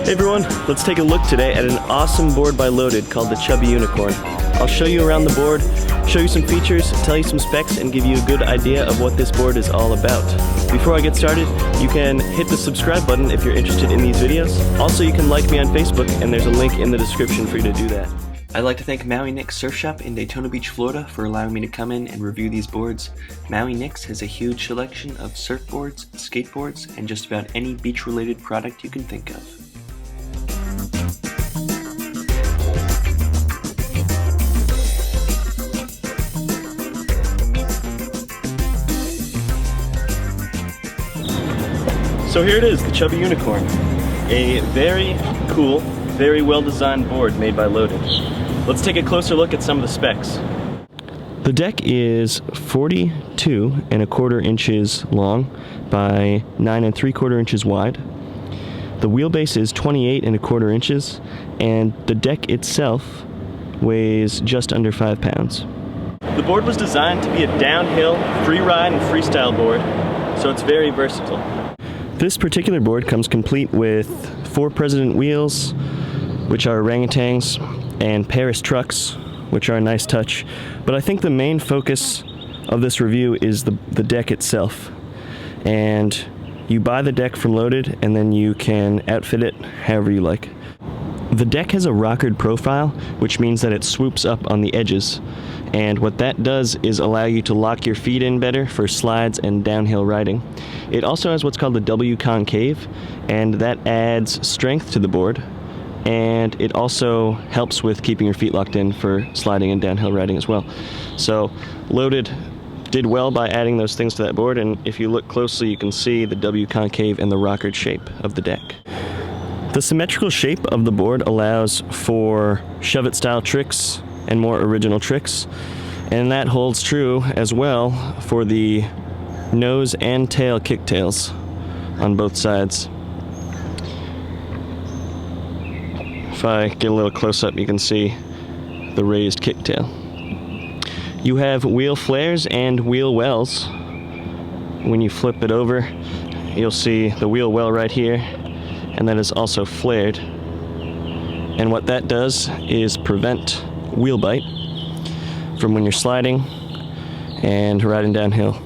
Hey everyone, let's take a look today at an awesome board by Loaded called the Chubby Unicorn. I'll show you around the board, show you some features, tell you some specs, and give you a good idea of what this board is all about. Before I get started, you can hit the subscribe button if you're interested in these videos. Also, you can like me on Facebook, and there's a link in the description for you to do that. I'd like to thank Maui Nick's Surf Shop in Daytona Beach, Florida for allowing me to come in and review these boards. Maui Nick's has a huge selection of surfboards, skateboards, and just about any beach-related product you can think of. So here it is, the Chubby Unicorn. A very cool, very well-designed board made by Loaded. Let's take a closer look at some of the specs. The deck is 42¼ inches long by 9¾ inches wide. The wheelbase is 28¼ inches, and the deck itself weighs just under 5 pounds. The board was designed to be a downhill, free ride, and freestyle board, so it's very versatile. This particular board comes complete with 4 President wheels, which are orangutans, and Paris trucks, which are a nice touch. But I think the main focus of this review is the deck itself. And you buy the deck from Loaded, and then you can outfit it however you like. The deck has a rockered profile, which means that it swoops up on the edges. And what that does is allow you to lock your feet in better for slides and downhill riding. It also has what's called the W concave, and that adds strength to the board, and it also helps with keeping your feet locked in for sliding and downhill riding as well. So Loaded did well by adding those things to that board, and if you look closely you can see the W concave and the rockered shape of the deck. The symmetrical shape of the board allows for Shuvit style tricks and more original tricks, and that holds true as well for the nose and tail kicktails on both sides. If I get a little close up, you can see the raised kicktail. You have wheel flares and wheel wells. When you flip it over, you'll see the wheel well right here, and that is also flared. And what that does is prevent wheel bite from when you're sliding and riding downhill.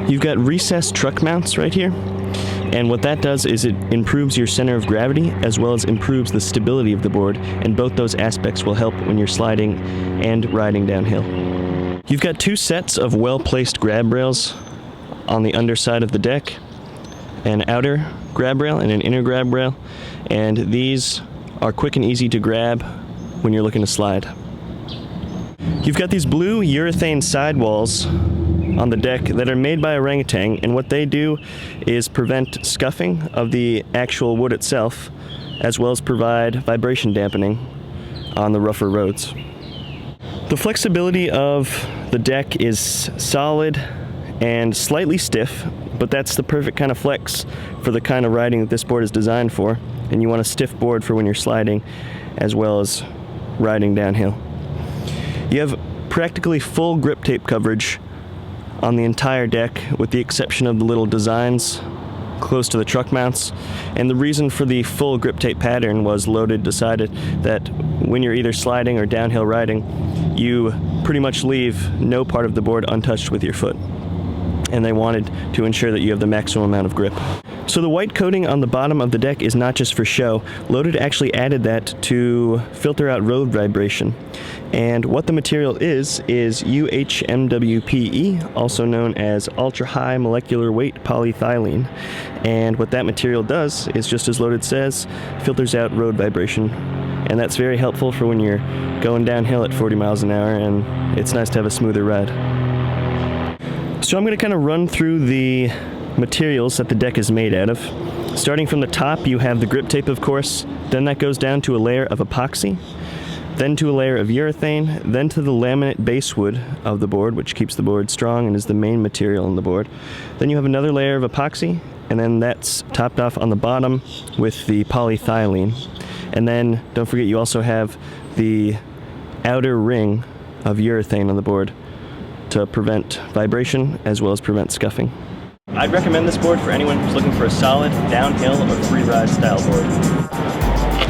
You've got recessed truck mounts right here, and what that does is it improves your center of gravity as well as improves the stability of the board, and both those aspects will help when you're sliding and riding downhill. You've got 2 sets of well-placed grab rails on the underside of the deck, an outer grab rail and an inner grab rail, and these are quick and easy to grab when you're looking to slide. You've got these blue urethane sidewalls on the deck that are made by orangutan, and what they do is prevent scuffing of the actual wood itself, as well as provide vibration dampening on the rougher roads. The flexibility of the deck is solid and slightly stiff, but that's the perfect kind of flex for the kind of riding that this board is designed for, and you want a stiff board for when you're sliding as well as riding downhill. You have practically full grip tape coverage on the entire deck, with the exception of the little designs close to the truck mounts. And the reason for the full grip tape pattern was Loaded decided that when you're either sliding or downhill riding, you pretty much leave no part of the board untouched with your foot. And they wanted to ensure that you have the maximum amount of grip. So the white coating on the bottom of the deck is not just for show. Loaded actually added that to filter out road vibration. And what the material is UHMWPE, also known as ultra high molecular weight polyethylene. And what that material does is, just as Loaded says, filters out road vibration. And that's very helpful for when you're going downhill at 40 miles an hour, and it's nice to have a smoother ride. So I'm going to kind of run through the materials that the deck is made out of. Starting from the top, you have the grip tape, of course, then that goes down to a layer of epoxy, then to a layer of urethane, then to the laminate base wood of the board, which keeps the board strong and is the main material on the board. Then you have another layer of epoxy, and then that's topped off on the bottom with the polyethylene. And then don't forget, you also have the outer ring of urethane on the board to prevent vibration as well as prevent scuffing. I'd recommend this board for anyone who's looking for a solid downhill or free ride style board.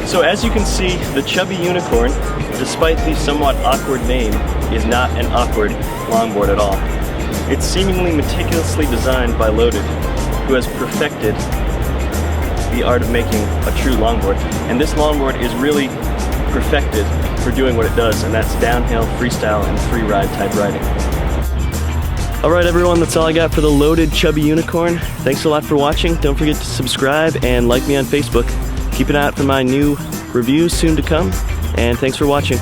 So as you can see, the Chubby Unicorn, despite the somewhat awkward name, is not an awkward longboard at all. It's seemingly meticulously designed by Loaded, who has perfected the art of making a true longboard. And this longboard is really perfected for doing what it does, and that's downhill, freestyle, and free ride type riding. Alright everyone, that's all I got for the Loaded Chubby Unicorn. Thanks a lot for watching. Don't forget to subscribe and like me on Facebook. Keep an eye out for my new reviews soon to come, and thanks for watching.